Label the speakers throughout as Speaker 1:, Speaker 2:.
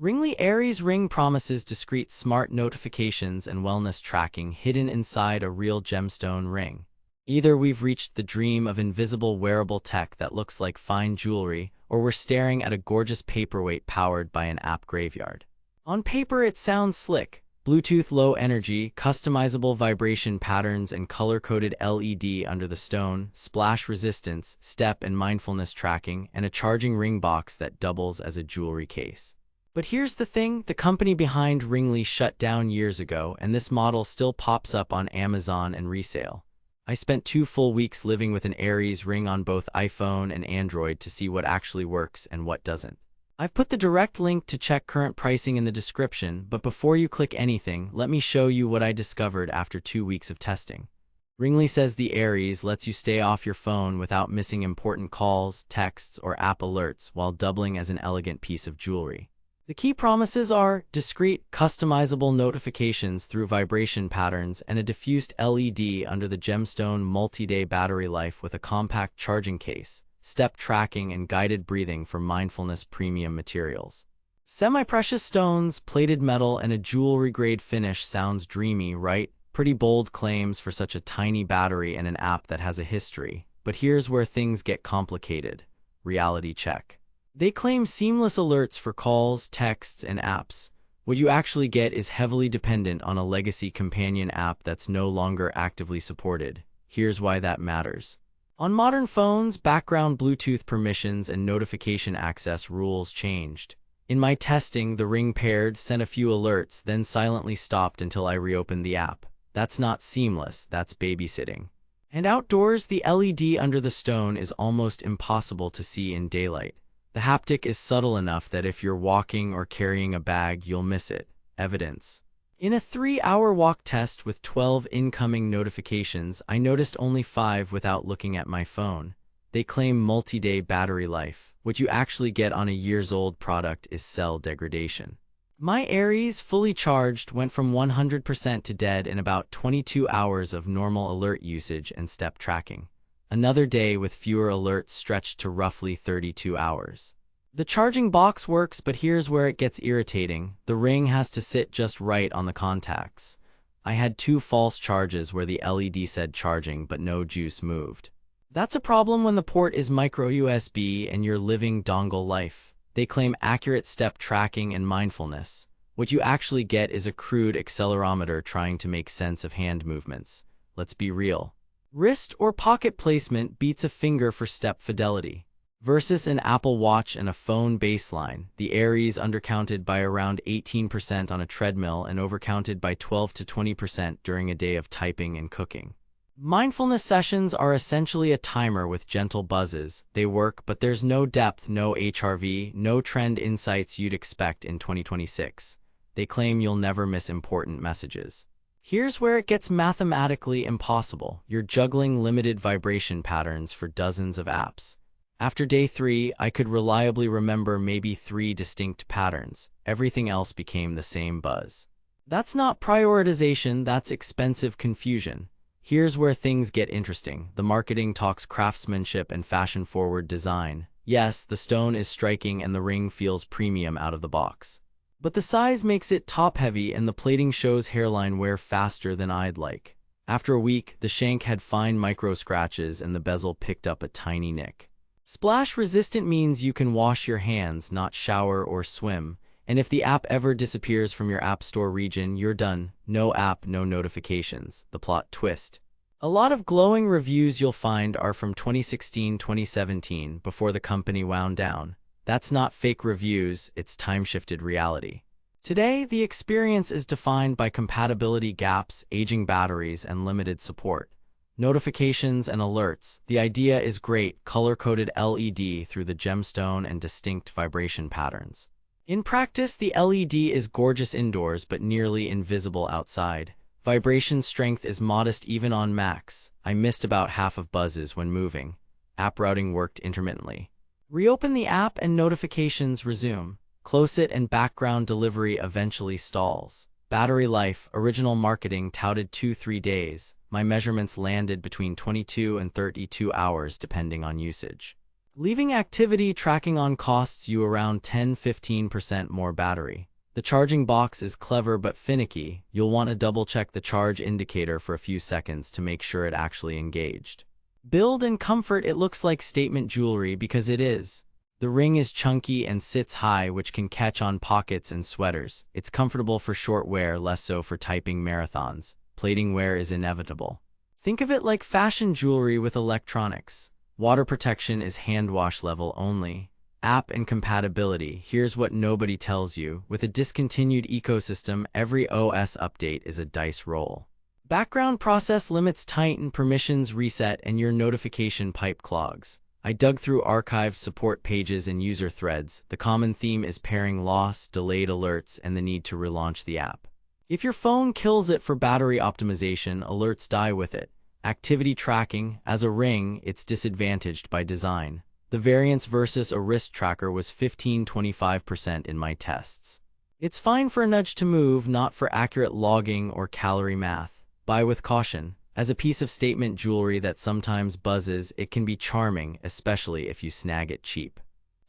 Speaker 1: Ringly Aries ring promises discreet smart notifications and wellness tracking hidden inside a real gemstone ring. Either we've reached the dream of invisible wearable tech that looks like fine jewelry, or we're staring at a gorgeous paperweight powered by an app graveyard. On paper it sounds slick. Bluetooth low energy, customizable vibration patterns and color-coded LED under the stone, splash resistance, step and mindfulness tracking, and a charging ring box that doubles as a jewelry case. But here's the thing, the company behind Ringly shut down years ago, and this model still pops up on Amazon and resale. I spent 2 full weeks living with an Aries ring on both iPhone and Android to see what actually works and what doesn't. I've put the direct link to check current pricing in the description, but before you click anything, let me show you what I discovered after 2 weeks of testing. Ringly says the Aries lets you stay off your phone without missing important calls, texts, or app alerts while doubling as an elegant piece of jewelry. The key promises are discrete, customizable notifications through vibration patterns and a diffused LED under the gemstone multi-day battery life with a compact charging case, step tracking and guided breathing for mindfulness premium materials. Semi-precious stones, plated metal, and a jewelry-grade finish sounds dreamy, right? Pretty bold claims for such a tiny battery and an app that has a history. But here's where things get complicated. Reality check. They claim seamless alerts for calls, texts, and apps. What you actually get is heavily dependent on a legacy companion app that's no longer actively supported. Here's why that matters. On modern phones, background Bluetooth permissions and notification access rules changed. In my testing, the ring paired, sent a few alerts, then silently stopped until I reopened the app. That's not seamless, that's babysitting. And outdoors, the LED under the stone is almost impossible to see in daylight. The haptic is subtle enough that if you're walking or carrying a bag, you'll miss it. Evidence. In a 3-hour walk test with 12 incoming notifications, I noticed only 5 without looking at my phone. They claim multi-day battery life. What you actually get on a years-old product is cell degradation. My Aries, fully charged, went from 100% to dead in about 22 hours of normal alert usage and step tracking. Another day with fewer alerts stretched to roughly 32 hours. The charging box works, but here's where it gets irritating. The ring has to sit just right on the contacts. I had 2 false charges where the LED said charging but no juice moved. That's a problem when the port is micro USB and you're living dongle life. They claim accurate step tracking and mindfulness. What you actually get is a crude accelerometer trying to make sense of hand movements. Let's be real. Wrist or pocket placement beats a finger for step fidelity. Versus an Apple Watch and a phone baseline, the Aries undercounted by around 18% on a treadmill and overcounted by 12 to 20% during a day of typing and cooking. Mindfulness sessions are essentially a timer with gentle buzzes. They work, but there's no depth, no HRV, no trend insights you'd expect in 2026. They claim you'll never miss important messages. Here's where it gets mathematically impossible. You're juggling limited vibration patterns for dozens of apps. After day 3, I could reliably remember maybe 3 distinct patterns. Everything else became the same buzz. That's not prioritization, that's expensive confusion. Here's where things get interesting. The marketing talks craftsmanship and fashion-forward design. Yes, the stone is striking and the ring feels premium out of the box. But the size makes it top-heavy and the plating shows hairline wear faster than I'd like. After a week, the shank had fine micro-scratches and the bezel picked up a tiny nick. Splash-resistant means you can wash your hands, not shower or swim. And if the app ever disappears from your App Store region, you're done. No app, no notifications. The plot twist. A lot of glowing reviews you'll find are from 2016-2017, before the company wound down. That's not fake reviews, it's time-shifted reality. Today, the experience is defined by compatibility gaps, aging batteries, and limited support. Notifications and alerts. The idea is great, color-coded LED through the gemstone and distinct vibration patterns. In practice, the LED is gorgeous indoors but nearly invisible outside. Vibration strength is modest even on max. I missed about half of buzzes when moving. App routing worked intermittently. Reopen the app and notifications resume. Close it and background delivery eventually stalls. Battery life, original marketing touted 2-3 days. My measurements landed between 22 and 32 hours depending on usage. Leaving activity tracking on costs you around 10–15% more battery. The charging box is clever but finicky. You'll want to double-check the charge indicator for a few seconds to make sure it actually engaged. Build and comfort. It looks like statement jewelry because it is. The ring is chunky and sits high, which can catch on pockets and sweaters. It's comfortable for short wear, less so for typing marathons. Plating wear is inevitable. Think of it like fashion jewelry with electronics. Water protection is hand wash level only. App and compatibility. Here's what nobody tells you. With a discontinued ecosystem, every OS update is a dice roll. Background process limits tighten, permissions reset, and your notification pipe clogs. I dug through archived support pages and user threads. The common theme is pairing loss, delayed alerts, and the need to relaunch the app. If your phone kills it for battery optimization, alerts die with it. Activity tracking. As a ring, it's disadvantaged by design. The variance versus a wrist tracker was 15–25% in my tests. It's fine for a nudge to move, not for accurate logging or calorie math. Buy with caution. As a piece of statement jewelry that sometimes buzzes, it can be charming, especially if you snag it cheap.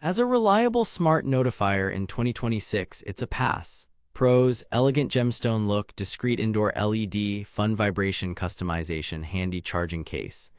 Speaker 1: As a reliable smart notifier in 2026, it's a pass. Pros: elegant gemstone look, discreet indoor LED, fun vibration customization, handy charging case.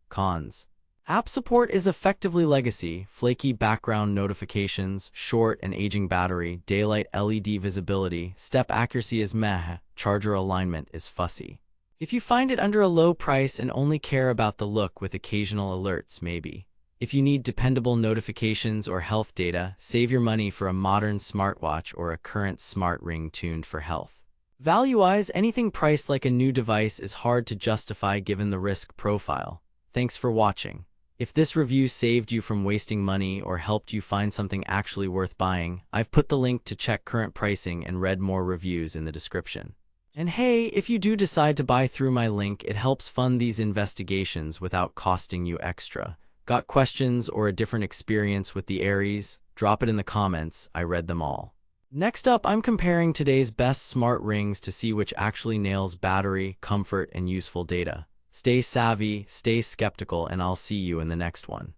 Speaker 1: Cons: app support is effectively legacy, flaky background notifications, short and aging battery, daylight LED visibility, step accuracy is meh, charger alignment is fussy. If you find it under a low price and only care about the look with occasional alerts, maybe. If you need dependable notifications or health data, save your money for a modern smartwatch or a current smart ring tuned for health. Value-wise, anything priced like a new device is hard to justify given the risk profile. Thanks for watching. If this review saved you from wasting money or helped you find something actually worth buying, I've put the link to check current pricing and read more reviews in the description. And hey, if you do decide to buy through my link, it helps fund these investigations without costing you extra. Got questions or a different experience with the Aries? Drop it in the comments, I read them all. Next up, I'm comparing today's best smart rings to see which actually nails battery, comfort, and useful data. Stay savvy, stay skeptical, and I'll see you in the next one.